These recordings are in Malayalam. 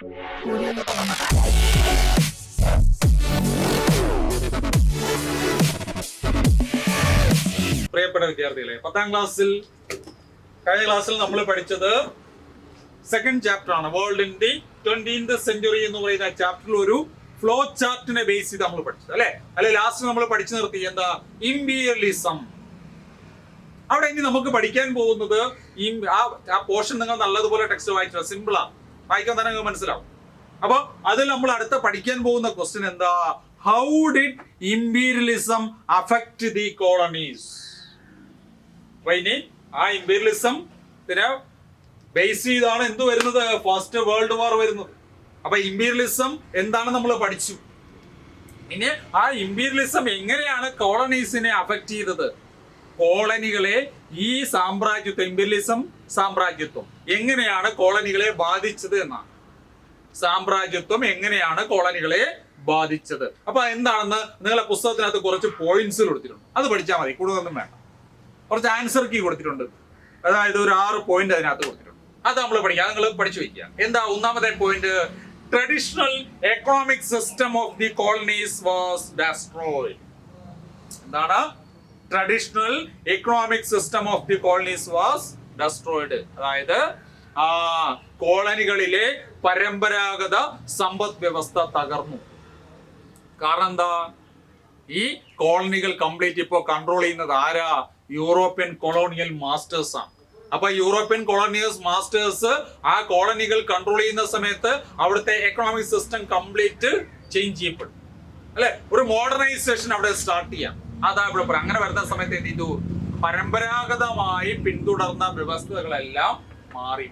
പ്രിയപ്പെട്ട വിദ്യാർത്ഥികളെ, 10ാം ക്ലാസ്സിൽ കഴിഞ്ഞ ക്ലാസ്സിൽ നമ്മൾ പഠിച്ചത് സെക്കൻഡ് ചാപ്റ്റർ ആണ്. World in the 20th century എന്ന് പറയുന്ന ചാപ്റ്ററിൽ ഒരു ഫ്ലോ ചാർട്ടിനെ ബേസ് ചെയ്ത് നമ്മൾ പഠിച്ചത് അല്ലെ ലാസ്റ്റ് നമ്മൾ പഠിച്ചു നിർത്തി എന്താ? ഇംപീരിയലിസം. അവിടെ ഇനി നമുക്ക് പഠിക്കാൻ പോകുന്നത് ആ പോർഷൻ നിങ്ങൾ നല്ലതുപോലെ ടെക്സ്റ്റ് വായിച്ചാൽ സിമ്പിളാണ്, വായിക്കാൻ തന്നെ നിങ്ങൾക്ക് മനസ്സിലാവും. അപ്പൊ അതിൽ നമ്മൾ അടുത്ത പഠിക്കാൻ പോകുന്ന ക്വസ്റ്റ്യൻ എന്താ? How did imperialism affect the colonies? അപ്പൊ ഇനി ആ ഇംപീരിയലിസം ബേസ് ചെയ്താണ് എന്ത് വരുന്നത്? ഫസ്റ്റ് വേൾഡ് വാർ വരുന്നത്. അപ്പൊ ഇംപീരിയലിസം എന്താണ് നമ്മൾ പഠിച്ചു. ഇനി ആ ഇംപീരിയലിസം എങ്ങനെയാണ് കോളനീസിനെ അഫക്ട് ചെയ്തത്? കോളനികളെ ഈ സാമ്രാജ്യത്വം, ഇംപീരിയലിസം സാമ്രാജ്യത്വം എങ്ങനെയാണ് കോളനികളെ ബാധിച്ചത് എന്നാണ്. സാമ്രാജ്യത്വം എങ്ങനെയാണ് കോളനികളെ ബാധിച്ചത്. അപ്പൊ എന്താണെന്ന് നിങ്ങളെ പുസ്തകത്തിനകത്ത് കുറച്ച് പോയിന്റ്സ് കൊടുത്തിട്ടുണ്ട്, അത് പഠിച്ചാൽ മതി, കൂടുതലൊന്നും വേണ്ട. കുറച്ച് ആൻസർ കീ കൊടുത്തിട്ടുണ്ട്, അതായത് ഒരു 6 പോയിന്റ് അതിനകത്ത് കൊടുത്തിട്ടുണ്ട്. അത് നമ്മൾ പഠിക്കാം, നിങ്ങൾ പഠിച്ചു വയ്ക്കുക. എന്താ ഒന്നാമത്തെ point? Traditional economic system of the colonies was destroyed. എന്താണ്? Traditional economic system of the colonies was destroyed. അതായത് കോളനികളിലെ പരമ്പരാഗത സമ്പദ് വ്യവസ്ഥ തകർന്നു. കാരണം എന്താ? ഈ കോളനികൾ കംപ്ലീറ്റ് ഇപ്പോ കൺട്രോൾ ചെയ്യുന്നത് ആരാ? യൂറോപ്യൻ കൊളോണിയൽ മാസ്റ്റേഴ്സ് ആണ്. അപ്പൊ യൂറോപ്യൻ കൊളോണിയൽ മാസ്റ്റേഴ്സ് ആ കോളനികൾ കൺട്രോൾ ചെയ്യുന്ന സമയത്ത് അവിടുത്തെ എക്കണോമിക് സിസ്റ്റം കംപ്ലീറ്റ് ചേഞ്ച് ചെയ്യപ്പെടും അല്ലെ? ഒരു മോഡേണൈസേഷൻ അവിടെ സ്റ്റാർട്ട് ചെയ്യാം. അതാ ഇവിടെ പറയാം. അങ്ങനെ വരുന്ന സമയത്ത് എന്ത് ചെയ്തു? പരമ്പരാഗതമായി പിന്തുടർന്ന വ്യവസ്ഥകളെല്ലാം മാറി.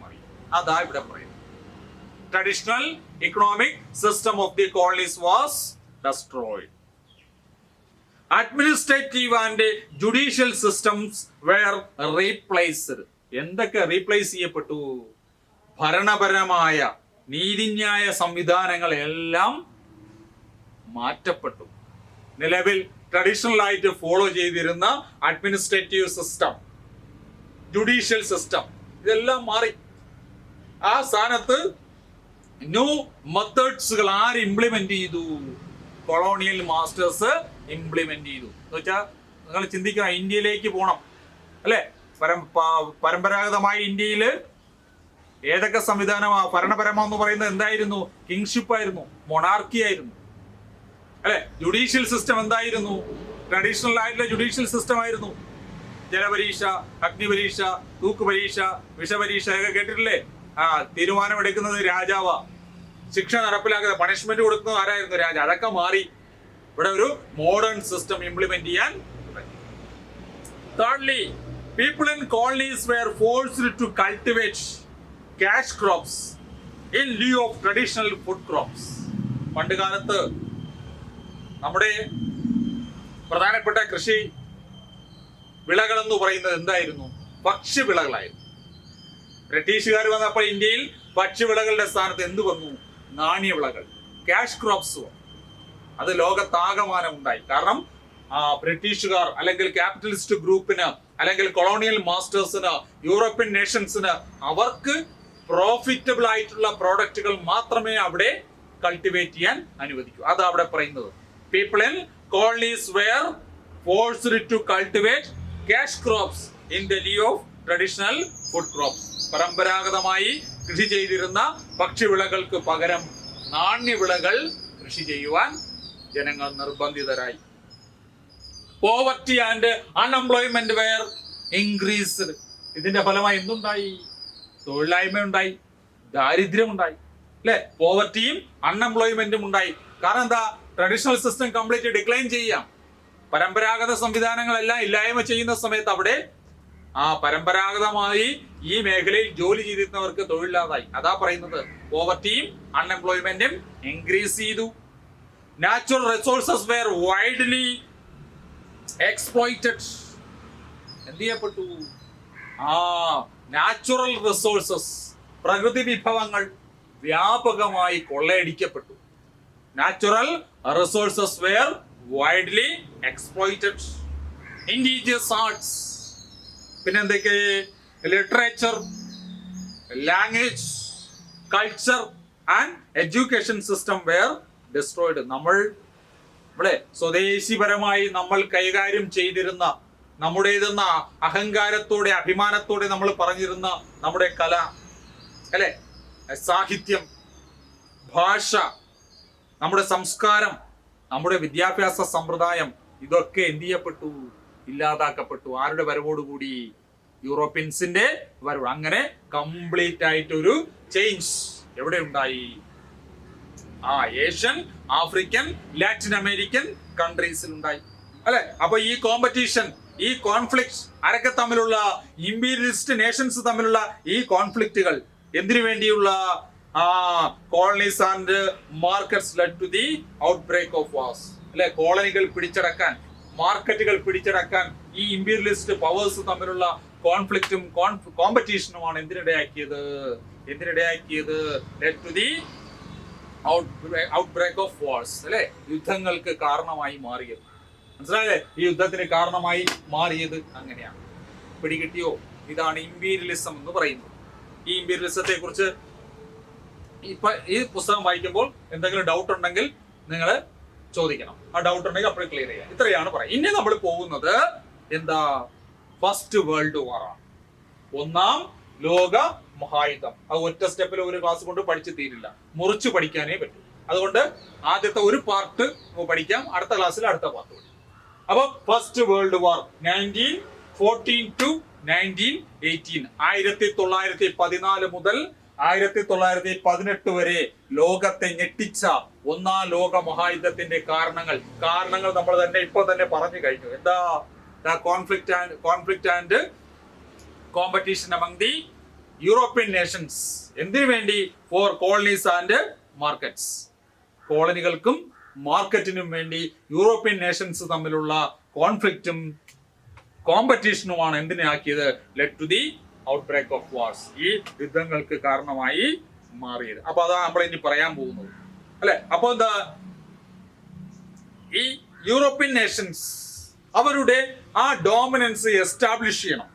അതാ ഇവിടെ പറയുന്നത്. Traditional economic system of the colonies was destroyed. Administrative and judicial systems were replaced. എന്തൊക്കെ റീപ്ലേസ് ചെയ്യപ്പെട്ടു? ഭരണപരമായ നീതിന്യായ സംവിധാനങ്ങൾ എല്ലാം മാറ്റപ്പെട്ടു. നിലവിൽ ട്രഡീഷണൽ ആയിട്ട് ഫോളോ ചെയ്തിരുന്ന അഡ്മിനിസ്ട്രേറ്റീവ് സിസ്റ്റം, ജുഡീഷ്യൽ സിസ്റ്റം ഇതെല്ലാം മാറി. ആ സ്ഥാനത്ത് ന്യൂ മെത്തേഡ്സുകൾ ആര് ഇംപ്ലിമെന്റ് ചെയ്തു? കൊളോണിയൽ മാസ്റ്റേഴ്സ് ഇംപ്ലിമെന്റ് ചെയ്തു. എന്ന് വെച്ചാൽ നിങ്ങൾ ചിന്തിക്കണം, ഇന്ത്യയിലേക്ക് പോകണം അല്ലെ? പരമ്പരാഗതമായി ഇന്ത്യയിൽ ഏതൊക്കെ സംവിധാനമാ? ഭരണപരമം എന്ന് പറയുന്നത് എന്തായിരുന്നു? കിങ്ഷിപ്പ് ആയിരുന്നു, മൊണാർക്കി ആയിരുന്നു അല്ലെ? ജുഡീഷ്യൽ സിസ്റ്റം എന്തായിരുന്നു? ട്രഡീഷണൽ ആയിട്ടുള്ള ജുഡീഷ്യൽ സിസ്റ്റം ആയിരുന്നു. ജലപരീക്ഷ, അഗ്നിപരീക്ഷ, തൂക്കുപരീക്ഷ, വിഷപരീക്ഷ ഒക്കെ കേട്ടിട്ടില്ലേ? തീരുമാനമെടുക്കുന്നത് രാജാവാ. ശിക്ഷ നടപ്പിലാക്കുന്നത്, പണിഷ്മെന്റ് കൊടുക്കുന്നത് ആരായിരുന്നു? രാജ. അതൊക്കെ മാറി. ഇവിടെ ഒരു മോഡേൺ സിസ്റ്റം ഇംപ്ലിമെന്റ് ചെയ്യാൻ. Thirdly, people in colonies were forced to cultivate cash crops in lieu of traditional food crops. പണ്ട് കാലത്ത് നമ്മുടെ പ്രധാനപ്പെട്ട കൃഷി വിളകൾ എന്ന് പറയുന്നത് എന്തായിരുന്നു? ഭക്ഷ്യവിളകളായിരുന്നു. ബ്രിട്ടീഷുകാർ വന്നപ്പോൾ ഇന്ത്യയിൽ ഭക്ഷ്യവിളകളുടെ സ്ഥാനത്ത് എന്ത് വന്നു? നാണ്യവിളകൾ, ക്യാഷ് ക്രോപ്സ്. അത് ലോകത്താകമാനം ഉണ്ടായി. കാരണം ബ്രിട്ടീഷുകാർ അല്ലെങ്കിൽ ക്യാപിറ്റലിസ്റ്റ് ഗ്രൂപ്പിന് അല്ലെങ്കിൽ കൊളോണിയൽ മാസ്റ്റേഴ്സിന്, യൂറോപ്യൻ നേഷൻസിന് അവർക്ക് പ്രോഫിറ്റബിൾ ആയിട്ടുള്ള പ്രോഡക്റ്റുകൾ മാത്രമേ അവിടെ കൾട്ടിവേറ്റ് ചെയ്യാൻ അനുവദിക്കൂ. അത് അവിടെ പറയുന്നത്. People in colonies were forced to cultivate cash crops in the lieu of traditional food crops. പരമ്പരാഗതമായി കൃഷി ചെയ്തിരുന്ന ഭക്ഷ്യവിളകൾക്ക് പകരം നാണ്യവിളകൾ കൃഷി ചെയ്യുവാൻ ജനങ്ങൾ നിർബന്ധിതരായി. Poverty and unemployment were increased. ഇതിന്റെ ഫലമായി എന്തുണ്ടായി? തൊഴിലില്ലായ്മ ഉണ്ടായി, ദാരിദ്ര്യം ഉണ്ടായി അല്ലെ? പോവർട്ടിയും അൺഎംപ്ലോയ്മെന്റും ഉണ്ടായി. കാരണം എന്താ? ട്രഡീഷണൽ സിസ്റ്റം കംപ്ലീറ്റ് ഡിക്ലൈൻ ചെയ്യാം. പരമ്പരാഗത സംവിധാനങ്ങളെല്ലാം ഇല്ലായ്മ ചെയ്യുന്ന സമയത്ത് അവിടെ പരമ്പരാഗതമായി ഈ മേഖലയിൽ ജോലി ചെയ്തിരുന്നവർക്ക് തൊഴിലില്ലാതായി. അതാ പറയുന്നത്. പോവർട്ടിയും അൺഎംപ്ലോയ്മെന്റും ഇൻക്രീസ് ചെയ്തു. Natural resources were widely exploited. എന്ത് ചെയ്യപ്പെട്ടു? നാച്ചുറൽ റിസോഴ്സസ്, പ്രകൃതി വിഭവങ്ങൾ വ്യാപകമായി കൊള്ളയടിക്കപ്പെട്ടു. Natural resources were widely exploited. Indigenous arts, പിന്നെന്തൊക്കെ? Literature, language, culture and education system were destroyed. നമ്മളെ സ്വദേശിപരമായി നമ്മൾ കൈകാര്യം ചെയ്തിരുന്ന, നമ്മുടേതെന്ന അഹങ്കാരത്തോടെ അഭിമാനത്തോടെ നമ്മൾ പറഞ്ഞിരുന്ന നമ്മുടെ കല, അല്ലെ, സാഹിത്യം, ഭാഷ, നമ്മുടെ സംസ്കാരം, നമ്മുടെ വിദ്യാഭ്യാസ സമ്പ്രദായം, ഇതൊക്കെ എന്ത് ചെയ്യപ്പെട്ടു? ഇല്ലാതാക്കപ്പെട്ടു. ആരുടെ വരവോടുകൂടി? യൂറോപ്യൻസിന്റെ വരവ്. അങ്ങനെ കംപ്ലീറ്റ് ആയിട്ടൊരു ചേഞ്ച് എവിടെ ഉണ്ടായി? ഏഷ്യൻ, ആഫ്രിക്കൻ, ലാറ്റിൻ അമേരിക്കൻ കൺട്രീസിൽ ഉണ്ടായി, അല്ലെ? അപ്പൊ ഈ കോമ്പറ്റീഷൻ, ഈ കോൺഫ്ലിക്ട്, ആരൊക്കെ തമ്മിലുള്ള, ഇമ്പീരിയലിസ്റ്റ് നേഷൻസ് തമ്മിലുള്ള ഈ കോൺഫ്ലിക്റ്റുകൾ എന്തിനു വേണ്ടിയുള്ള colonies and markets led to the outbreak of wars, അല്ലെ? കോളനികൾ പിടിച്ചടക്കാൻ, മാർക്കറ്റുകൾ പിടിച്ചടക്കാൻ ഈ ഇമ്പീരിയലിസ്റ്റ് പവേഴ്സ് തമ്മിലുള്ള കോൺഫ്ലിക്റ്റും കോമ്പറ്റീഷനുമാണ് എന്തിനിടയാക്കിയത്? Led to the outbreak of wars, അല്ലെ? യുദ്ധങ്ങൾക്ക് കാരണമായി മാറിയത്. മനസ്സിലായല്ലേ? ഈ യുദ്ധത്തിന് കാരണമായി മാറിയത് അങ്ങനെയാണ്. പിടികിട്ടിയോ? ഇതാണ് ഇമ്പീരിയലിസം എന്ന് പറയുന്നത്. ഈ ഇമ്പീരിയലിസത്തെ കുറിച്ച് ഇപ്പൊ ഈ പുസ്തകം വായിക്കുമ്പോൾ എന്തെങ്കിലും ഡൗട്ട് ഉണ്ടെങ്കിൽ നിങ്ങൾ ചോദിക്കണം. ആ ഡൗട്ട് ഉണ്ടെങ്കിൽ അപ്പോൾ ക്ലിയർ ചെയ്യാം. ഇത്രയാണ് പറയുക. ഇനി നമ്മൾ പോകുന്നത് എന്താ? ഫസ്റ്റ് വേൾഡ് വാർ ആണ്. ഒന്നാം ലോക മഹായുദ്ധം. അത് ഒറ്റ സ്റ്റെപ്പിൽ ഒരു ക്ലാസ് കൊണ്ട് പഠിച്ചു തീരില്ല, മുറിച്ച് പഠിക്കാനേ പറ്റും. അതുകൊണ്ട് ആദ്യത്തെ ഒരു പാർട്ട് പഠിക്കാം, അടുത്ത ക്ലാസ്സിൽ അടുത്ത പാർട്ട് പഠിക്കാം. അപ്പൊ ഫസ്റ്റ് വേൾഡ് വാർ 1914 to 1918, 1914 മുതൽ 1918 വരെ ലോകത്തെ ഞെട്ടിച്ച ഒന്നാം ലോക മഹായുദ്ധത്തിന്റെ കാരണങ്ങൾ നമ്മൾ തന്നെ ഇപ്പൊ തന്നെ പറഞ്ഞു കഴിഞ്ഞു. എന്താ? Conflict and competition among the European nations. എന്തിനു വേണ്ടി? For colonies and markets. കോളനികൾക്കും മാർക്കറ്റിനും വേണ്ടി യൂറോപ്യൻ നേഷൻസ് തമ്മിലുള്ള കോൺഫ്ലിക്റ്റും കോമ്പറ്റീഷനുമാണ് എന്തിനാക്കിയത്? Led to the outbreak of wars. ഈ യുദ്ധങ്ങൾക്ക് കാരണമായി മാറിയത്. അപ്പൊ അതാ നമ്മൾ ഇനി പറയാൻ പോകുന്നത്, അല്ലെ? അപ്പൊ എന്താ? ഈ യൂറോപ്യൻ നേഷൻസ് അവരുടെ ആ ഡോമിനൻസ് എസ്റ്റാബ്ലിഷ് ചെയ്യണം,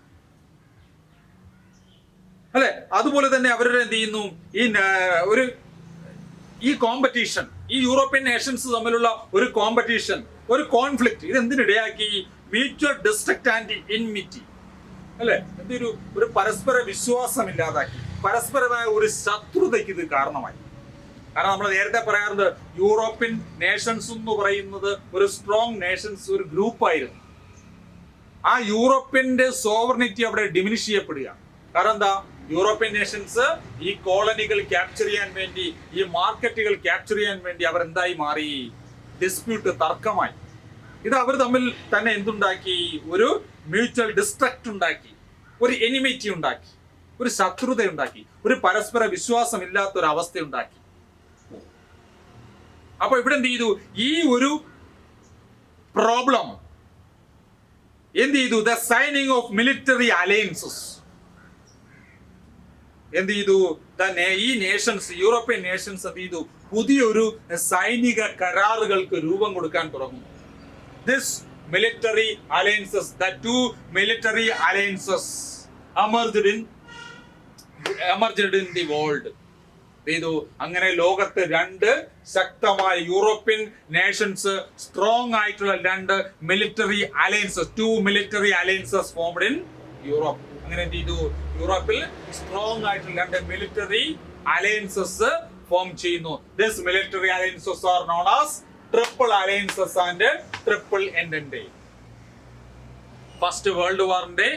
അല്ലെ? അതുപോലെ തന്നെ അവരുടെ എന്ത് ചെയ്യുന്നു? ഈ കോമ്പറ്റീഷൻ, ഈ യൂറോപ്യൻ നേഷൻസ് തമ്മിലുള്ള ഒരു കോമ്പറ്റീഷൻ, ഒരു കോൺഫ്ലിക്റ്റ്, ഇത് എന്തിനിടയാക്കി? മ്യൂച്വൽ ഡിസ്ട്രക്ട് ആൻഡ് ഇൻമിറ്റി, അല്ലെ? ഒരു പരസ്പര വിശ്വാസം ഇല്ലാതാക്കി, പരസ്പരമായ ഒരു ശത്രുതയ്ക്ക് ഇത് കാരണമായി. കാരണം നമ്മൾ നേരത്തെ പറയാറുണ്ട്, യൂറോപ്യൻ നേഷൻസ് എന്ന് പറയുന്നത് ഒരു സ്ട്രോങ് നേഷൻസ്, ഒരു ഗ്രൂപ്പായിരുന്നു. ആ യൂറോപ്യന്റെ സോവർണിറ്റി അവിടെ ഡിമിനിഷ് ചെയ്യപ്പെടുക. കാരണം എന്താ? യൂറോപ്യൻ നേഷൻസ് ഈ കോളനികൾ ക്യാപ്ചർ ചെയ്യാൻ വേണ്ടി, ഈ മാർക്കറ്റുകൾ ക്യാപ്ചർ ചെയ്യാൻ വേണ്ടി അവർ എന്തായി മാറി? ഡിസ്പ്യൂട്ട്, തർക്കമായി. ഇത് അവർ തമ്മിൽ തന്നെ എന്തുണ്ടാക്കി? ഒരു മ്യൂച്വൽ ഡിസ്ട്രക്ട് ഉണ്ടാക്കി, ഒരു എനിമിറ്റി ഉണ്ടാക്കി, ഒരു ശത്രുത ഉണ്ടാക്കി, ഒരു പരസ്പര വിശ്വാസം ഇല്ലാത്ത ഒരു അവസ്ഥ ഉണ്ടാക്കി. അപ്പൊ ഇവിടെ എന്ത് ചെയ്തു? ഈ ഒരു പ്രോബ്ലം എന്ത് ചെയ്തു? The signing off military alliances എന്ത് ചെയ്തു? ഈ നേഷൻസ്, യൂറോപ്യൻ നേഷൻസ് എന്ത് ചെയ്തു? പുതിയൊരു സൈനിക കരാറുകൾക്ക് രൂപം കൊടുക്കാൻ തുടങ്ങുന്നു. This military alliances, the two military alliances emerged in the world. അങ്ങനെ ലോകത്ത് രണ്ട് ശക്തമായ യൂറോപ്യൻ നേഷൻസ്, സ്ട്രോങ് ആയിട്ടുള്ള രണ്ട് military alliances, two military alliances formed in Europe. അങ്ങനെ എന്ത് ചെയ്തു? യൂറോപ്പിൽ സ്ട്രോങ് ആയിട്ടുള്ള രണ്ട് മിലിറ്ററി അലയൻസസ് ഫോം ചെയ്യുന്നു. This military alliances are known as triple alliances and triple entente. First world വാറിന്റെ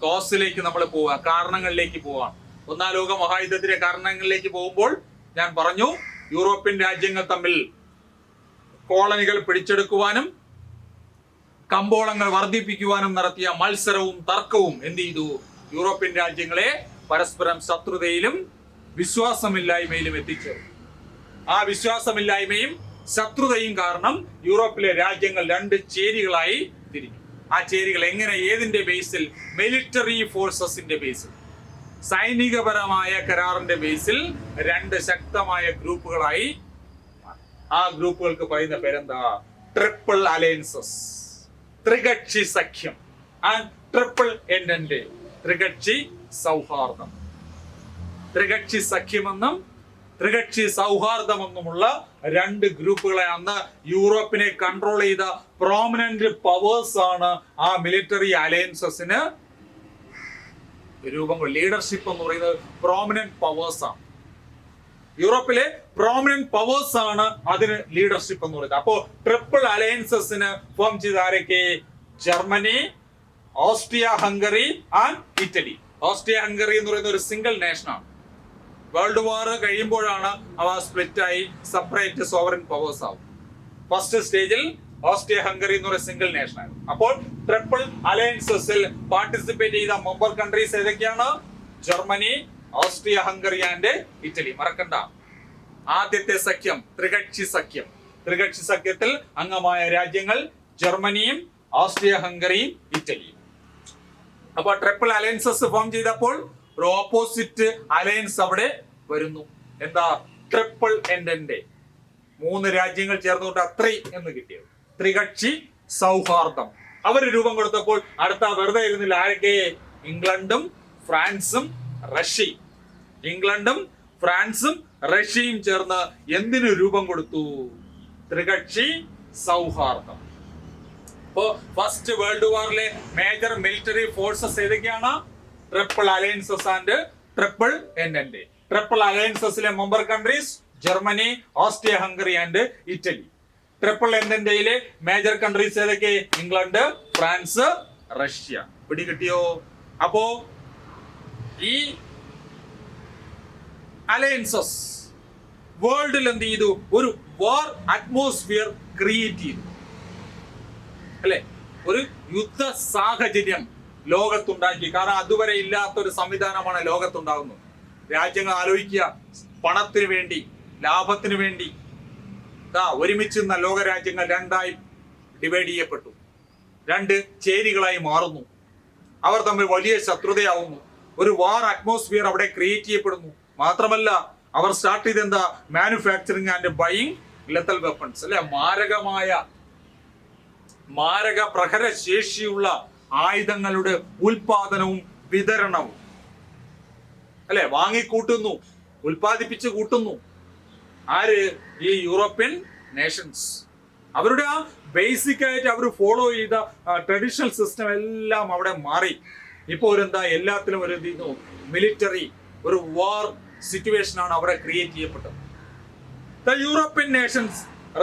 കോസിലേക്ക് നമ്മൾ പോവാ, കാരണങ്ങളിലേക്ക് പോവാം. ഒന്നാം ലോക മഹായുദ്ധത്തിന്റെ കാരണങ്ങളിലേക്ക് പോകുമ്പോൾ ഞാൻ പറഞ്ഞു, യൂറോപ്യൻ രാജ്യങ്ങൾ തമ്മിൽ കോളനികൾ പിടിച്ചെടുക്കുവാനും കമ്പോളങ്ങൾ വർദ്ധിപ്പിക്കുവാനും നടത്തിയ മത്സരവും തർക്കവും എന്ത് ചെയ്തു? യൂറോപ്യൻ രാജ്യങ്ങളെ പരസ്പരം ശത്രുതയിലും വിശ്വാസമില്ലായ്മയിലും എത്തിച്ചു. ആ വിശ്വാസമില്ലായ്മയും ശത്രുതയും കാരണം യൂറോപ്പിലെ രാജ്യങ്ങൾ രണ്ട് ചേരികളായി തിരിഞ്ഞു. ആ ചേരികൾ എങ്ങനെ? ഏതിന്റെ ബേസിൽ? മിലിറ്ററി ഫോഴ്സസിന്റെ ബേസിൽ, സൈനികപരമായ കരാറിന്റെ ബേസിൽ രണ്ട് ശക്തമായ ഗ്രൂപ്പുകളായി. ആ ഗ്രൂപ്പുകൾക്ക് പറയുന്ന പേരെന്താ? ട്രിപ്പിൾ അലയൻസസ്, ത്രികക്ഷി സഖ്യം. ആൻഡ് ട്രിപ്പിൾ എൻഡന്റ്, ത്രികക്ഷി സൗഹാർദ്ദം. ത്രികക്ഷി സഖ്യമെന്നും ത്രികക്ഷി സൗഹാർദ്ദമെന്നുമുള്ള രണ്ട് ഗ്രൂപ്പുകളെ അന്ന് യൂറോപ്പിനെ കൺട്രോൾ ചെയ്ത പ്രോമിനന്റ് പവേഴ്സ് ആണ് ആ മിലിറ്ററി അലയൻസസിന് രൂപം. ലീഡർഷിപ്പ് എന്ന് പറയുന്നത് പ്രോമിനന്റ് പവേഴ്സ് ആണ്. യൂറോപ്പിലെ പ്രോമിനന്റ് പവേഴ്സ് ആണ് അതിന് ലീഡർഷിപ്പ് എന്ന് പറയുന്നത്. അപ്പോ ട്രിപ്പിൾ അലയൻസസിന് ഫോം ചെയ്ത ആരൊക്കെ? Germany, Austria Hungary and Italy. Austria Hungary എന്ന് പറയുന്ന ഒരു സിംഗിൾ നേഷൻ ആണ്. വേൾഡ് വാർ കഴിയുമ്പോഴാണ് അവ സ്പ്ലിറ്റ് ആയി സെപ്പറേറ്റ് സോവറിൻ പവേഴ്സ് ആവും. ഫസ്റ്റ് സ്റ്റേജിൽ ഓസ്ട്രിയ ഹംഗറി എന്ന് പറയുന്ന സിംഗിൾ നേഷൻ ആയിരുന്നു. അപ്പോൾ ട്രിപ്പിൾ അലയൻസസിൽ പാർട്ടിസിപ്പേറ്റ് ചെയ്ത മെമ്പർ കൺട്രീസ് ഏതൊക്കെയാണ്? Germany, Austria Hungary and Italy. മറക്കണ്ട, ആദ്യത്തെ സഖ്യം ത്രികക്ഷി സഖ്യം. ത്രികക്ഷി സഖ്യത്തിൽ അംഗമായ രാജ്യങ്ങൾ ജർമ്മനിയും ഓസ്ട്രിയ ഹംഗറിയും ഇറ്റലിയും. അപ്പൊ ട്രിപ്പിൾ അലയൻസസ് ഫോം ചെയ്തപ്പോൾ ഒരു ഓപ്പോസിറ്റ് അലയൻസ് അവിടെ വരുന്നു. എന്താ? ട്രിപ്പിൾ എൻഡന്റെ 3 രാജ്യങ്ങൾ ചേർന്നുകൊണ്ട് അത്രയും എന്ന് കിട്ടിയത് ത്രികക്ഷി സൗഹാർദ്ദം. അവർ രൂപം കൊടുത്തപ്പോൾ അടുത്ത വെറുതെ ഇരുന്നില്ല. ആരൊക്കെ? ഇംഗ്ലണ്ടും ഫ്രാൻസും റഷ്യയും. ഇംഗ്ലണ്ടും ഫ്രാൻസും റഷ്യയും ചേർന്ന് എന്തിനു രൂപം കൊടുത്തു? ത്രികക്ഷി സൗഹാർദ്ദം. ഇപ്പോ ഫസ്റ്റ് വേൾഡ് വാറിലെ മേജർ മിലിറ്ററി ഫോഴ്സസ് ഏതൊക്കെയാണ്? Triple alliances and triple entente. Triple അലയൻസസിലെ member countries Germany, Austria Hungary and Italy. Triple എൻഡന്റെയിലെ മേജർ കൺട്രീസ് ഏതൊക്കെ? England, France, Russia. പിടികിട്ടിയോ? അപ്പോ ഈ അലയൻസസ് വേൾഡിൽ എന്ത് ചെയ്തു? ഒരു വാർ അറ്റ്മോസ്ഫിയർ ക്രിയേറ്റ് ചെയ്തു, അല്ലെ? ഒരു യുദ്ധ സാഹചര്യം ലോകത്തുണ്ടാക്കി. കാരണം അതുവരെ ഇല്ലാത്തൊരു സംവിധാനമാണ് ലോകത്തുണ്ടാകുന്നത്. രാജ്യങ്ങൾ ആലോചിക്കുക, പണത്തിന് വേണ്ടി, ലാഭത്തിന് വേണ്ടി ഒരുമിച്ച് നിന്ന ലോക രാജ്യങ്ങൾ രണ്ടായി ഡിവൈഡ് ചെയ്യപ്പെട്ടു, 2 ചേരികളായി മാറുന്നു. അവർ തമ്മിൽ വലിയ ശത്രുതയാവുന്നു. ഒരു വാർ അറ്റ്മോസ്ഫിയർ അവിടെ ക്രിയേറ്റ് ചെയ്യപ്പെടുന്നു. മാത്രമല്ല അവർ സ്റ്റാർട്ട് ചെയ്ത് എന്താ? മാനുഫാക്ചറിങ് ആൻഡ് ബൈയിങ് ലെത്തൽ വെപ്പൺസ്, അല്ലെ? മാരക പ്രഹര ശേഷിയുള്ള ആയുധങ്ങളുടെ ഉൽപാദനവും വിതരണവും, അല്ലെ? വാങ്ങിക്കൂട്ടുന്നു, ഉൽപാദിപ്പിച്ച് കൂട്ടുന്നു. ആര്? ഈ യൂറോപ്യൻ നേഷൻസ്. അവരുടെ ആ ബേസിക് ആയിട്ട് അവർ ഫോളോ ചെയ്ത ട്രഡീഷണൽ സിസ്റ്റം എല്ലാം അവിടെ മാറി. ഇപ്പൊ എന്താ? എല്ലാത്തിലും ഒരു മിലിറ്ററി, ഒരു വാർ സിറ്റുവേഷൻ ആണ് അവിടെ ക്രിയേറ്റ് ചെയ്യപ്പെട്ടത്. The European nations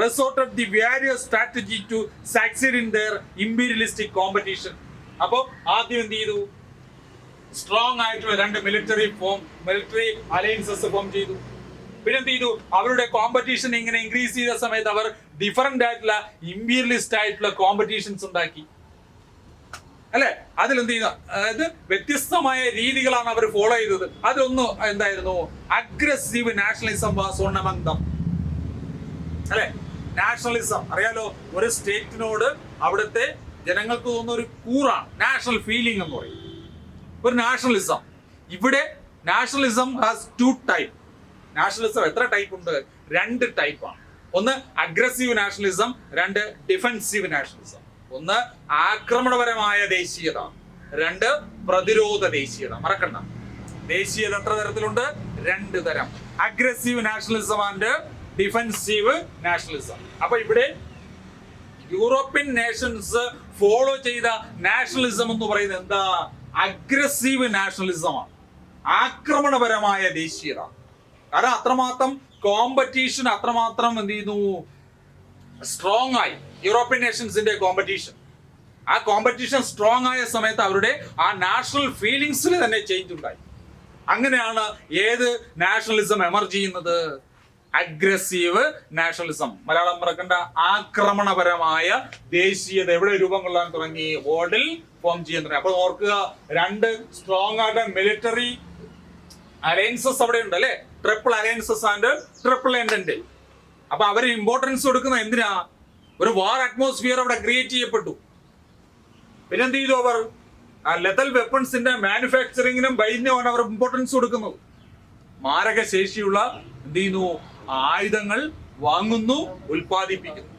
resorted the various strategy to succeed in their imperialistic competition. അപ്പോ ആദ്യം എന്ത് ചെയ്തു? സ്ട്രോങ് ആയിട്ടുള്ള 2 മിലിറ്ററി അലയൻസസ് ഫോം ചെയ്തു. പിന്നെ എന്ത് ചെയ്തു? അവരുടെ കോമ്പറ്റീഷൻ ഇങ്ങനെ ഇൻക്രീസ് ചെയ്ത സമയത്ത് അവർ ഡിഫറെന്റ് ആയിട്ടുള്ള ഇമ്പീരിയലിസ്റ്റ് ആയിട്ടുള്ള കോമ്പറ്റീഷൻസ് ഉണ്ടാക്കി, അല്ലെ? അതിലെന്ത് ചെയ്യുക? അതായത് വ്യത്യസ്തമായ രീതികളാണ് അവർ ഫോളോ ചെയ്തത്. അതിലൊന്ന് എന്തായിരുന്നു? Aggressive nationalism was one among dum, അല്ലെ? നാഷണലിസം അറിയാലോ, ഒരു സ്റ്റേറ്റിനോട് അവിടുത്തെ ജനങ്ങൾക്ക് തോന്നുന്ന ഒരു കൂറാണ് നാഷണൽ ഫീലിംഗ് എന്ന് പറയും, ഒരു നാഷണലിസം. ഇവിടെ നാഷണലിസം ഹാസ് 2 ടൈപ്പ്. നാഷണലിസം എത്ര ടൈപ്പ് ഉണ്ട്? 2 ടൈപ്പാണ്. ഒന്ന് അഗ്രസീവ് നാഷണലിസം, 2 ഡിഫെൻസീവ് നാഷണലിസം. ഒന്ന് ആക്രമണപരമായ ദേശീയത, 2 പ്രതിരോധ ദേശീയത. മറക്കണ്ട, ദേശീയത എത്ര തരത്തിലുണ്ട്? 2 തരം. Aggressive nationalism and defensive nationalism. അപ്പൊ ഇവിടെ യൂറോപ്യൻ നേഷൻസ് ഫോളോ ചെയ്ത നാഷണലിസം എന്ന് പറയുന്നത് എന്താ? അഗ്രസീവ് നാഷണലിസമാണ്, ആക്രമണപരമായ ദേശീയത. കാരണം അത്രമാത്രം കോമ്പറ്റീഷൻ, അത്രമാത്രം എന്ത് ചെയ്യുന്നു? സ്ട്രോങ് ആയി യൂറോപ്യൻ നേഷൻസിന്റെ കോമ്പറ്റീഷൻ. ആ കോമ്പറ്റീഷൻ സ്ട്രോങ് ആയ സമയത്ത് അവരുടെ ആ നാഷണൽ ഫീലിങ്സിൽ തന്നെ ചേഞ്ച് ഉണ്ടായി. അങ്ങനെയാണ് ഏത് നാഷണലിസം എമർജ് ചെയ്യുന്നത്? Aggressive nationalism. മലയാളം മറക്കണ്ട, ആക്രമണപരമായ ദേശീയത എവിടെ രൂപം കൊള്ളാൻ തുടങ്ങി? വേൾഡിൽ ഫോം ചെയ്യാൻ തുടങ്ങി. അപ്പൊ ഓർക്കുക, 2 സ്ട്രോങ് ആയിട്ട് മിലിറ്ററി അലയൻസസ് അവിടെ ഉണ്ട്, അല്ലെ? Triple alliances and triple entente. അപ്പൊ അവർ ഇമ്പോർട്ടൻസ് കൊടുക്കുന്ന എന്തിനാ? ഒരു വാർ അറ്റ്മോസ്ഫിയർ അവിടെ ക്രിയേറ്റ് ചെയ്യപ്പെട്ടു. പിന്നെന്ത് ചെയ്തു? അവർ ലെത്തൽ വെപ്പൺസിന്റെ മാനുഫാക്ചറിങ്ങിനും ബൈനും അവർ ഇമ്പോർട്ടൻസ് കൊടുക്കുന്നത്. മാരക ശേഷിയുള്ള എന്ത് ചെയ്യുന്നു? ആയുധങ്ങൾ വാങ്ങുന്നു, ഉൽപ്പാദിപ്പിക്കുന്നു.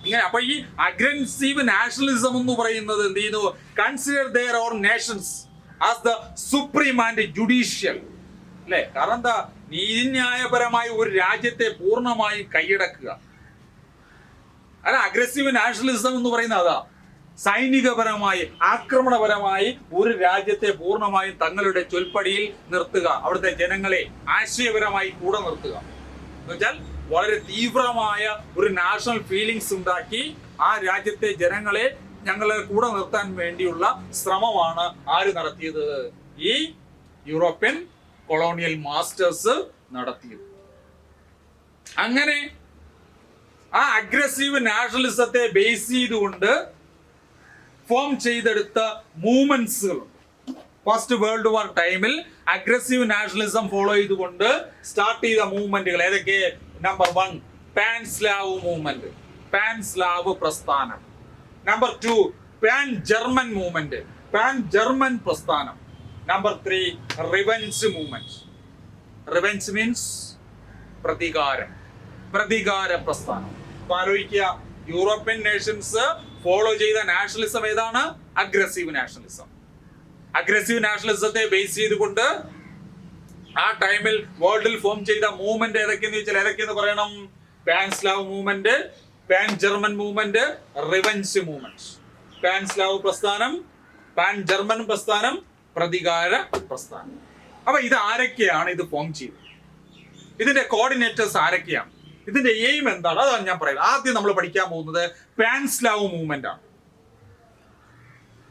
ഇങ്ങനെ. അപ്പൊ ഈ അഗ്രസീവ് നാഷണലിസം എന്ന് പറയുന്നത് എന്ത് ചെയ്യുന്നു? Consider their own Nations as the supreme and judicial അല്ലെ? കാരണം എന്താ, നീതിന്യായപരമായി ഒരു രാജ്യത്തെ പൂർണ്ണമായും കൈയടക്കുക. അല്ല, അഗ്രസീവ് നാഷണലിസം എന്ന് പറയുന്നത് അതാ. സൈനികപരമായി, ആക്രമണപരമായി ഒരു രാജ്യത്തെ പൂർണ്ണമായും തങ്ങളുടെ ചൊൽപ്പടിയിൽ നിർത്തുക, അവിടുത്തെ ജനങ്ങളെ ആശയപരമായി കൂടെ നിർത്തുക. എന്നുവെച്ചാൽ വളരെ തീവ്രമായ ഒരു നാഷണൽ ഫീലിങ്സ് ഉണ്ടാക്കി ആ രാജ്യത്തെ ജനങ്ങളെ ഞങ്ങളെ കൂടെ നിർത്താൻ വേണ്ടിയുള്ള ശ്രമമാണ് ആര് നടത്തിയത്? ഈ യൂറോപ്യൻ കൊളോണിയൽ മാസ്റ്റേഴ്സ് നടത്തിയത്. അങ്ങനെ ആ അഗ്രസീവ് നാഷണലിസത്തെ ബേസ് ചെയ്തുകൊണ്ട് ഫോം ചെയ്തെടുത്ത മൂവ്മെന്റ്സുകളുണ്ട്. ഫസ്റ്റ് വേൾഡ് വാർ ടൈമിൽ അഗ്രസീവ് നാഷണലിസം ഫോളോ ചെയ്തുകൊണ്ട് സ്റ്റാർട്ട് ചെയ്ത മൂവ്മെന്റുകൾ ഏതൊക്കെ? Number 1 pan Slav movement, pan Slav പ്രസ്ഥാനം. Number 2 pan German movement, pan German പ്രസ്ഥാനം. Number 3 revenge movement. Revenge means പ്രതികാരം, പ്രതികാര പ്രസ്ഥാനം. അപ്പൊ ആലോചിക്കുക, യൂറോപ്യൻ നേഷൻസ് ഫോളോ ചെയ്ത നാഷണലിസം ഏതാണ്? Aggressive nationalism. അഗ്രസീവ് നാഷണലിസത്തെ ബേസ് ചെയ്തുകൊണ്ട് ആ ടൈമിൽ വേൾഡിൽ ഫോം ചെയ്ത മൂവ്മെന്റ് ഏതൊക്കെയെന്ന് ചോദിച്ചാൽ ഏതൊക്കെയെന്ന് പറയണം? Pan Slav movement, pan German movement, revenge movement. Pan Slav പ്രസ്ഥാനം, പാൻ ജർമ്മൻ പ്രസ്ഥാനം, പ്രതികാര പ്രസ്ഥാനം. അപ്പൊ ഇത് ആരൊക്കെയാണ് ഇത് ഫോം ചെയ്തത്? ഇതിന്റെ കോർഡിനേറ്റേഴ്സ് ആരൊക്കെയാണ്? ഇതിന്റെ എയിം എന്താണ്? അതാണ് ഞാൻ പറയുന്നത്. ആദ്യം നമ്മൾ പഠിക്കാൻ പോകുന്നത് പാൻ സ്ലാവ് മൂവ്മെന്റ് ആണ്.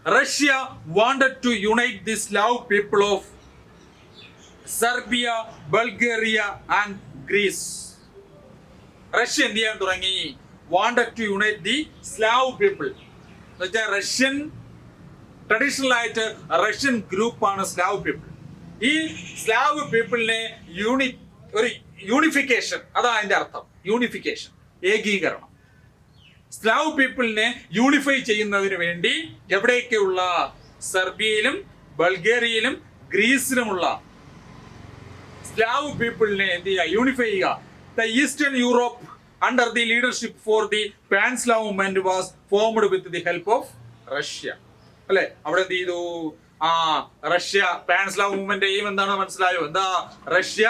Russia wanted to unite the Slav people of Serbia, Bulgaria and Greece. Russia എന്ത് ചെയ്യാൻ തുടങ്ങി? wanted to unite the Slav people. എന്നുവെച്ചാൽ റഷ്യൻ ട്രഡീഷണൽ ആയിട്ട് റഷ്യൻ ഗ്രൂപ്പാണ് സ്ലാവ് പീപ്പിൾ. ഈ സ്ലാവ് പീപ്പിളിനെ ഒരു യൂണിഫിക്കേഷൻ, അതാ അതിന്റെ അർത്ഥം. യൂണിഫിക്കേഷൻ, ഏകീകരണം. സ്ലാവ് പീപ്പിളിനെ യൂണിഫൈ ചെയ്യുന്നതിന് വേണ്ടി എവിടെയൊക്കെയുള്ള സെർബിയയിലും ബൾഗേറിയയിലും ഗ്രീസിലുമുള്ള സ്ലാവ് പീപ്പിളിനെ എന്ത് ചെയ്യുക? യൂണിഫൈ ചെയ്യുക. The eastern Europe under the leadership for the pan Slav movement was formed with the help of Russia. അല്ലെ, അവിടെ എന്ത് ചെയ്തു? Russia pan Slav movement aim എന്താണെന്ന് മനസ്സിലായോ? എന്താ? Russia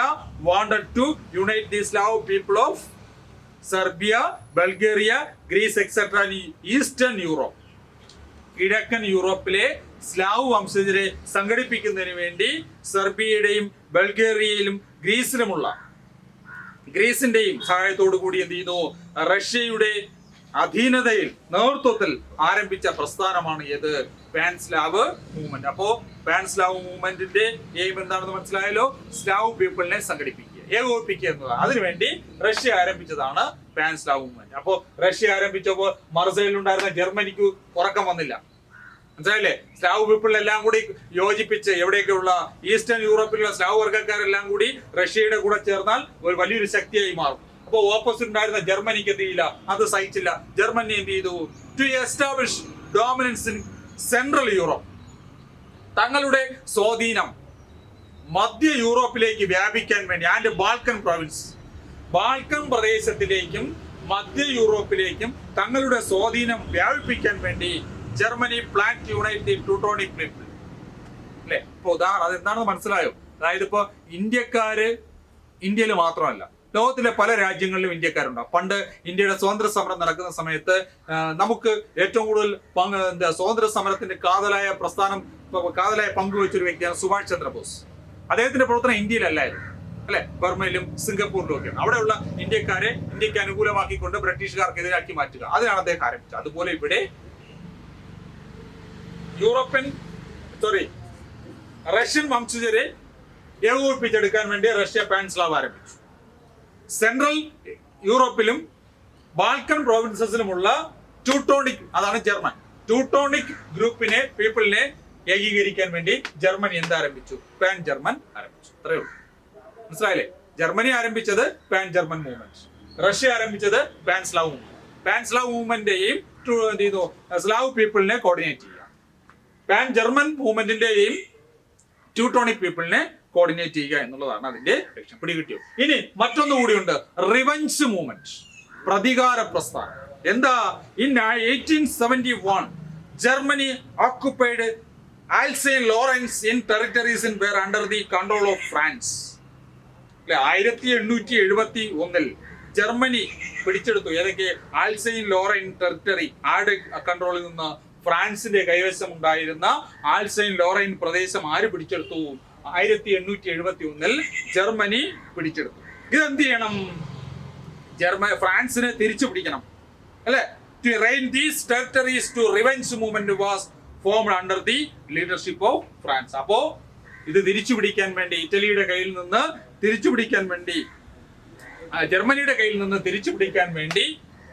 wanted to unite the Slav people of Serbia, Bulgaria, Greece, etc. Eastern Europe, കിഴക്കൻ യൂറോപ്പിലെ സ്ലാവ് വംശജരെ സംഘടിപ്പിക്കുന്നതിന് വേണ്ടി സെർബിയയുടെയും ബൾഗേറിയയിലും ഗ്രീസിന്റെയും സഹായത്തോടു കൂടി എന്ത് ചെയ്യുന്നു? റഷ്യയുടെ അധീനതയിൽ നേതൃത്വത്തിൽ ആരംഭിച്ച പ്രസ്ഥാനമാണ് ഏത്? Pan Slav movement. അപ്പോ പാൻ സ്ലാവ് മൂവ്മെന്റിന്റെ എയിം എന്താണെന്ന് മനസ്സിലായല്ലോ? സ്ലാവ് പീപ്പിളിനെ സംഘടിപ്പിക്കുക, ഏകോപിപ്പിക്കുക എന്നതാണ്. അതിനുവേണ്ടി റഷ്യ ആരംഭിച്ചതാണ് പാൻ സ്ലാവ് മൂവ്മെന്റ്. അപ്പോ റഷ്യ ആരംഭിച്ചപ്പോൾ മർസയിലുണ്ടായിരുന്ന ജർമ്മനിക്ക് ഉറക്കം വന്നില്ല. മനസ്സിലായില്ലേ? സ്ലാവ് പീപ്പിളിനെല്ലാം കൂടി യോജിപ്പിച്ച് എവിടെയൊക്കെയുള്ള ഈസ്റ്റേൺ യൂറോപ്പിലുള്ള സ്ലാവ് വർഗ്ഗക്കാരെല്ലാം കൂടി റഷ്യയുടെ കൂടെ ചേർന്നാൽ ഒരു വലിയൊരു ശക്തിയായി മാറും. അപ്പൊ ഓപ്പോസിറ്റ് ഉണ്ടായിരുന്ന ജർമ്മനിക്ക് എന്ത് ചെയ്യില്ല? അത് സഹിച്ചില്ല. ജർമ്മനി എന്ത് ചെയ്തു? To establish dominance in central Europe. തങ്ങളുടെ സ്വാധീനം മധ്യ യൂറോപ്പിലേക്ക് വ്യാപിക്കാൻ വേണ്ടി ആൻഡ് ബാൾക്കൻ പ്രൊവിൻസ്, ബാൾക്കൻ പ്രദേശത്തിലേക്കും മധ്യ യൂറോപ്പിലേക്കും തങ്ങളുടെ സ്വാധീനം വ്യാപിപ്പിക്കാൻ വേണ്ടി Germany plan to unite the Teutonic people. അല്ലെ, ഇപ്പൊ ഉദാഹരണം അതെന്താണെന്ന് മനസ്സിലായോ? അതായത് ഇപ്പൊ ഇന്ത്യയിൽ മാത്രമല്ല, ലോകത്തിലെ പല രാജ്യങ്ങളിലും ഇന്ത്യക്കാരുണ്ടാവും. പണ്ട് ഇന്ത്യയുടെ സ്വാതന്ത്ര്യ സമരം നടക്കുന്ന സമയത്ത് നമുക്ക് ഏറ്റവും കൂടുതൽ സ്വാതന്ത്ര്യ സമരത്തിന്റെ കാതലായ പങ്കുവച്ചൊരു വ്യക്തിയാണ് സുഭാഷ് ചന്ദ്രബോസ്. അദ്ദേഹത്തിന്റെ പ്രവർത്തനം ഇന്ത്യയിലല്ലായിരുന്നു, അല്ലെ, ബർമയിലും സിംഗപ്പൂരിലും ഒക്കെയാണ്. അവിടെയുള്ള ഇന്ത്യക്ക് അനുകൂലമാക്കിക്കൊണ്ട് ബ്രിട്ടീഷുകാർക്കെതിരാക്കി മാറ്റുക, അതിനാണ് അദ്ദേഹം ആരംഭിച്ചത്. അതുപോലെ ഇവിടെ റഷ്യൻ വംശജരെ ഏകോപിപ്പിച്ചെടുക്കാൻ വേണ്ടി റഷ്യ പാൻ സ്ലാവ് ആരംഭിച്ചു. സെൻട്രൽ യൂറോപ്പിലും ബാൾക്കൻ പ്രോവിൻസസിലുമുള്ള ട്യൂട്ടോണിക്, അതാണ് ജർമ്മൻ, ട്യൂട്ടോണിക് പീപ്പിളിനെ ഏകീകരിക്കാൻ വേണ്ടി ജർമ്മനി എന്താരംഭിച്ചു? പാൻ ജർമ്മൻ ആരംഭിച്ചു. അത്രയേ ഉള്ളൂ. മനസ്സിലായില്ലേ? ജർമ്മനി ആരംഭിച്ചത് പാൻ ജർമ്മൻ മൂവ്മെന്റ്, റഷ്യ ആരംഭിച്ചത് pan Slav movement. Pan Slav മൂവ്മെന്റിന്റെയും സ്ലാവ് പീപ്പിളിനെ കോർഡിനേറ്റ് ചെയ്യുക. പാൻ ജർമ്മൻ മൂവ്മെന്റിന്റെയും ട്യൂട്ടോണിക് പീപ്പിളിനെ കോർഡിനേറ്റ് ചെയ്യുക എന്നുള്ളതാണ് അതിന്റെ ലക്ഷ്യം. പിടികിട്ടിയോ? ഇനി മറ്റൊന്നു കൂടിയുണ്ട്, റിവെഞ്ച് മൂവ്മെന്റ്, പ്രതികാര പ്രസ്ഥാനം. എന്താ? In 1871 Germany occupied Alsace Lorraine in territories in where under the control of France. അല്ലെ. 1871 ജർമ്മനി പിടിച്ചെടുത്തു. ഏതൊക്കെ? ആൽസൈൻ ലോറൈൻ ടെറിട്ടറി ആരുടെ കൺട്രോളിൽ നിന്ന്? ഫ്രാൻസിന്റെ കൈവശം ഉണ്ടായിരുന്ന ആൽസൈൻ ലോറൈൻ പ്രദേശം ആര് പിടിച്ചെടുത്തു? 1871 ജർമ്മനി പിടിച്ചെടുത്തു. ഇതെന്ത് ചെയ്യണം? ഫ്രാൻസിനെ തിരിച്ചു പിടിക്കണം അല്ലെ. To reign these territories to revenge movement was formed under the leadership of France. അപ്പോ ഇത് തിരിച്ചു പിടിക്കാൻ വേണ്ടി, ഇറ്റലിയുടെ കയ്യിൽ നിന്ന് തിരിച്ചു പിടിക്കാൻ വേണ്ടി, ജർമ്മനിയുടെ കയ്യിൽ നിന്ന് തിരിച്ചു പിടിക്കാൻ വേണ്ടി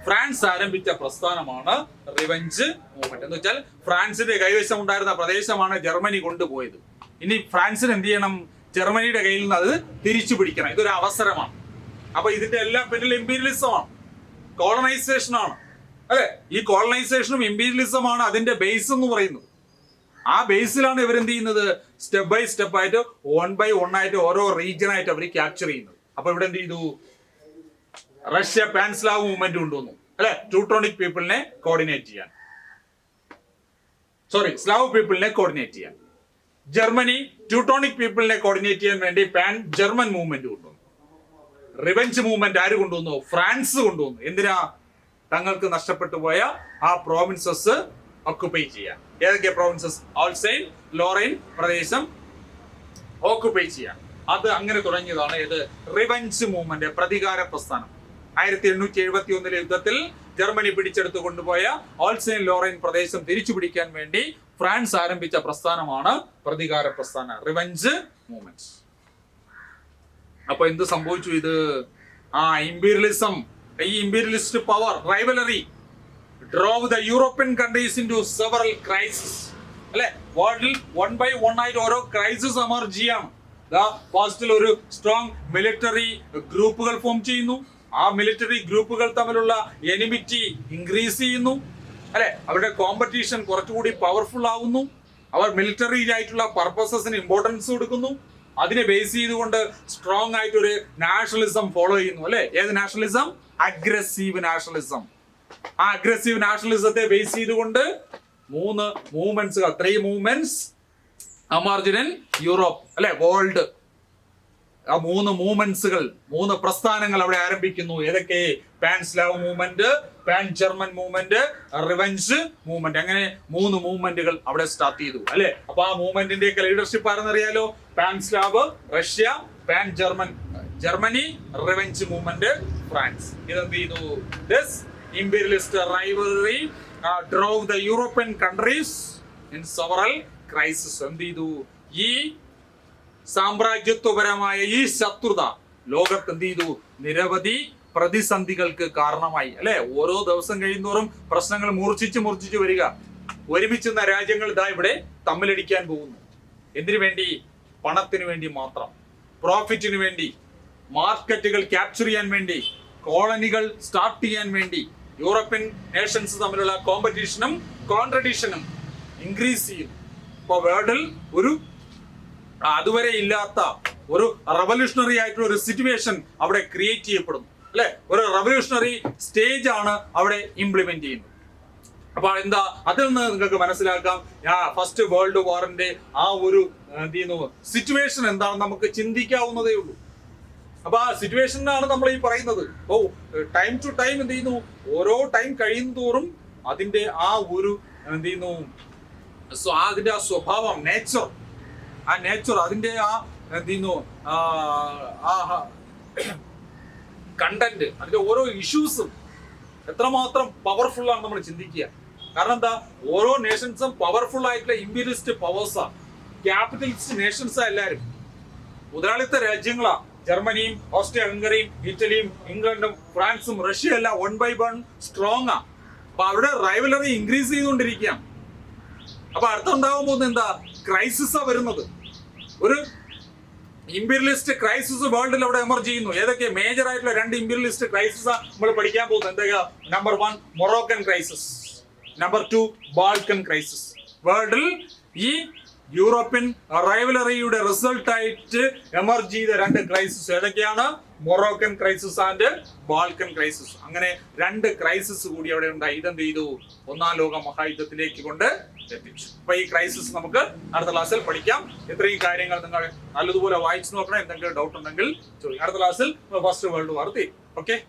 ഫ്രാൻസ് ആരംഭിച്ച പ്രസ്ഥാനമാണ് റിവെഞ്ച് മൂവ്മെന്റ്. എന്ന് വെച്ചാൽ ഫ്രാൻസിന്റെ കൈവശം ഉണ്ടായിരുന്ന പ്രദേശമാണ് ജർമ്മനി കൊണ്ടുപോയത്. ഇനി ഫ്രാൻസിന് എന്ത് ചെയ്യണം? ജർമ്മനിയുടെ കയ്യിൽ നിന്ന് അത് തിരിച്ചു പിടിക്കണം. ഇതൊരു അവസരമാണ്. അപ്പൊ ഇതിന്റെ എല്ലാം പിന്നിൽ ഇമ്പീരിയലിസമാണ്, കോളനൈസേഷനാണ് അല്ലെ. ഈ കോളനൈസേഷനും ഇമ്പീരിയലിസമാണ് അതിന്റെ ബേസ് എന്ന് പറയുന്നത്. ആ ബേസിലാണ് ഇവരെന്ത് ചെയ്യുന്നത്? സ്റ്റെപ്പ് ബൈ സ്റ്റെപ്പ് ആയിട്ട്, വൺ ബൈ വൺ ആയിട്ട്, ഓരോ റീജിയൻ ആയിട്ട് അവർ ക്യാപ്ചർ ചെയ്യുന്നത്. അപ്പൊ ഇവിടെ എന്ത് ചെയ്തു? റഷ്യ പാൻസ്ലാവ് മൂവ്മെന്റ് കൊണ്ടുവന്നു അല്ലെ, ട്യൂട്ടോണിക് പീപ്പിളിനെ കോർഡിനേറ്റ് ചെയ്യാൻ, സ്ലാവ് പീപ്പിളിനെ കോർഡിനേറ്റ് ചെയ്യാൻ. ജർമ്മനി ട്യൂട്ടോണിക് പീപ്പിളിനെ കോർഡിനേറ്റ് ചെയ്യാൻ വേണ്ടി പാൻ ജർമ്മൻ മൂവ്മെന്റ് കൊണ്ടുവന്നു. റിവെഞ്ച് മൂവ്മെന്റ് ആര് കൊണ്ടുവന്നു? ഫ്രാൻസ് കൊണ്ടുവന്നു. എന്തിനാ? തങ്ങൾക്ക് നഷ്ടപ്പെട്ടു പോയ ആ പ്രോവിൻസസ് ഓക്കുപൈ ചെയ്യാൻ. ഏതൊക്കെ പ്രോവിൻസസ്? ആൽസൈൻ ലോറൈൻ പ്രദേശം ഓക്കുപൈ ചെയ്യാൻ. അത് അങ്ങനെ തുടങ്ങിയതാണ് ഏത്? റിവെഞ്ച് മൂവ്മെന്റ്, പ്രതികാര പ്രസ്ഥാനം. 1871 യുദ്ധത്തിൽ ജർമ്മനി പിടിച്ചെടുത്ത് കൊണ്ടുപോയ ആൽസൈൻ ലോറൈൻ പ്രദേശം തിരിച്ചു പിടിക്കാൻ വേണ്ടി ഫ്രാൻസ് ആരംഭിച്ച പ്രസ്ഥാനമാണ് പ്രതികാര പ്രസ്ഥാനം, റിവെഞ്ച് മൂവ്മെന്റ്. അപ്പൊ എന്ത് സംഭവിച്ചു? ഇത് ഇമ്പീരിയലിസം, ഈ imperialist power rivalry drove the European countries into several crises അല്ലെ. വേൾഡിൽ വൺ ബൈ വൺ ആയിട്ട് ഓരോ ക്രൈസിസ് എമർജ് ചെയ്യാണ്. ഫസ്റ്റിൽ ഒരു സ്ട്രോങ് മിലിറ്ററി ഗ്രൂപ്പുകൾ ഫോം ചെയ്യുന്നു. ആ മിലിറ്ററി ഗ്രൂപ്പുകൾ തമ്മിലുള്ള എനിമിറ്റി ഇൻക്രീസ് ചെയ്യുന്നു അല്ലെ. അവരുടെ കോമ്പറ്റീഷൻ കുറച്ചുകൂടി പവർഫുൾ ആവുന്നു. അവർ മിലിറ്ററി ആയിട്ടുള്ള പർപ്പസസിന് ഇമ്പോർട്ടൻസ് കൊടുക്കുന്നു. അതിനെ ബേസ് ചെയ്തുകൊണ്ട് സ്ട്രോങ് ആയിട്ട് ഒരു നാഷണലിസം ഫോളോ ചെയ്യുന്നു അല്ലെ. ഏത് നാഷണലിസം? Aggressive nationalism. ആ അഗ്രസീവ് നാഷണലിസത്തെ ബേസ് ചെയ്തുകൊണ്ട് three movements emerged in Europe അല്ലെ, വേൾഡ്. ആ മൂന്ന് പ്രസ്ഥാനങ്ങൾ അവിടെ ആരംഭിക്കുന്നു. ഏതൊക്കെ? Pan Slav movement, pan German movement, revenge movement. അങ്ങനെ 3 മൂവ്മെന്റുകൾ അവിടെ സ്റ്റാർട്ട് ചെയ്തു അല്ലെ. അപ്പൊ ആ മൂവ്മെന്റിന്റെ ഒക്കെ ലീഡർഷിപ്പ് ആരെന്നറിയാലോ? Pan Slav Russia, pan Germany, revenge movement France. ഇതെന്ത് ചെയ്തു? This imperialist rivalry drove the European countries in several crises. എന്ത് ചെയ്തു? ഈ സാമ്രാജ്യത്വപരമായ ഈ ശത്രുത ലോകത്ത് എന്ത് ചെയ്തു? നിരവധി പ്രതിസന്ധികൾക്ക് കാരണമായി അല്ലെ. ഓരോ ദിവസം കഴിയുന്തോറും പ്രശ്നങ്ങൾ മൂർച്ഛിച്ചു വരിക. ഒരുമിച്ചുന്ന രാജ്യങ്ങൾ ഇതാ ഇവിടെ തമ്മിലടിക്കാൻ പോകുന്നു. എന്തിനു വേണ്ടി? പണത്തിന് വേണ്ടി മാത്രം, പ്രോഫിറ്റിന് വേണ്ടി, മാർക്കറ്റുകൾ ക്യാപ്ചർ ചെയ്യാൻ വേണ്ടി, കോളനികൾ സ്റ്റാർട്ട് ചെയ്യാൻ വേണ്ടി. യൂറോപ്യൻ നേഷൻസ് തമ്മിലുള്ള കോമ്പറ്റീഷനും കോൺട്രഡിക്ഷനും ഇൻക്രീസ് ചെയ്യും. ഇപ്പൊ വേൾഡിൽ ഒരു അതുവരെ ഇല്ലാത്ത ഒരു റവല്യൂഷണറി ആയിട്ടുള്ള ഒരു സിറ്റുവേഷൻ അവിടെ ക്രിയേറ്റ് ചെയ്യപ്പെടുന്നു അല്ലെ. ഒരു റവല്യൂഷണറി സ്റ്റേജ് ആണ് അവിടെ ഇംപ്ലിമെന്റ് ചെയ്യുന്നത്. അപ്പൊ എന്താ അതിൽ നിന്ന് നിങ്ങൾക്ക് മനസ്സിലാക്കാം ഫസ്റ്റ് വേൾഡ് വാറിന്റെ ആ ഒരു സിറ്റുവേഷൻ എന്താണെന്ന് നമുക്ക് ചിന്തിക്കാവുന്നതേ ഉള്ളൂ. അപ്പൊ ആ സിറ്റുവേഷനാണ് നമ്മൾ ഈ പറയുന്നത്. ഓ ടൈം ടു ടൈം എന്ത് ചെയ്യുന്നു? ഓരോ ടൈം കഴിയുന്തോറും അതിന്റെ ആ ഒരു അതിന്റെ ആ സ്വഭാവം, നേച്ചർ, അതിന്റെ ആ കണ്ടന്റ്, അതിന്റെ ഓരോ ഇഷ്യൂസും എത്രമാത്രം പവർഫുൾ ആണ് നമ്മൾ ചിന്തിക്കുക. കാരണം എന്താ? ഓരോ നേഷൻസും പവർഫുൾ ആയിട്ടുള്ള ഇമ്പീരിയലിസ്റ്റ് പവേഴ്സാ, ക്യാപിറ്റലിസ്റ്റ് നേഷൻസാ. എല്ലാരും മുതലാളിത്ത രാജ്യങ്ങളാ. ജർമ്മനിയും ഓസ്ട്രിയ ഹംഗറിയും ഇറ്റലിയും ഇംഗ്ലണ്ടും ഫ്രാൻസും റഷ്യ എല്ലാം 1 by 1 സ്ട്രോങ് ആ. അപ്പൊ അവിടെ റൈവലറി ഇൻക്രീസ് ചെയ്തുകൊണ്ടിരിക്കുകയാണ്. അപ്പൊ അടുത്ത ഉണ്ടാകാൻ പോകുന്നത് എന്താ? ക്രൈസിസാ വരുന്നത്. ഒരു ഇമ്പീരിയലിസ്റ്റ് ക്രൈസിസ് വേൾഡിൽ അവിടെ എമർജ് ചെയ്യുന്നു. ഏതൊക്കെ മേജർ ആയിട്ടുള്ള 2 ഇമ്പീരിയലിസ്റ്റ് ക്രൈസിസാ നമ്മൾ പഠിക്കാൻ പോകുന്നത്? എന്തൊക്കെയാ? Number 1 Moroccan crisis, number 2 Balkan crisis. വേൾഡിൽ ഈ യൂറോപ്യൻ റൈവലറിയുടെ റിസൾട്ട് ആയിട്ട് എമർജ് ചെയ്ത 2 ക്രൈസിസ് ഏതൊക്കെയാണ്? Moroccan crisis and Balkan crisis. അങ്ങനെ രണ്ട് ക്രൈസിസ് കൂടി അവിടെ ഉണ്ടായി. ഇതെന്ത് ചെയ്തു? ഒന്നാം ലോക മഹായുദ്ധത്തിലേക്ക് കൊണ്ട് എത്തിച്ചു. അപ്പൊ ഈ ക്രൈസിസ് നമുക്ക് അടുത്ത ക്ലാസ്സിൽ പഠിക്കാം. ഇത്രയും കാര്യങ്ങൾ നിങ്ങൾ നല്ലതുപോലെ വായിച്ചു നോക്കണം. എന്തെങ്കിലും ഡൗട്ട് ഉണ്ടെങ്കിൽ ചോദിക്കും. അടുത്ത ക്ലാസ്സിൽ ഫസ്റ്റ് വേൾഡ് വാർ തീരും. ഓക്കെ.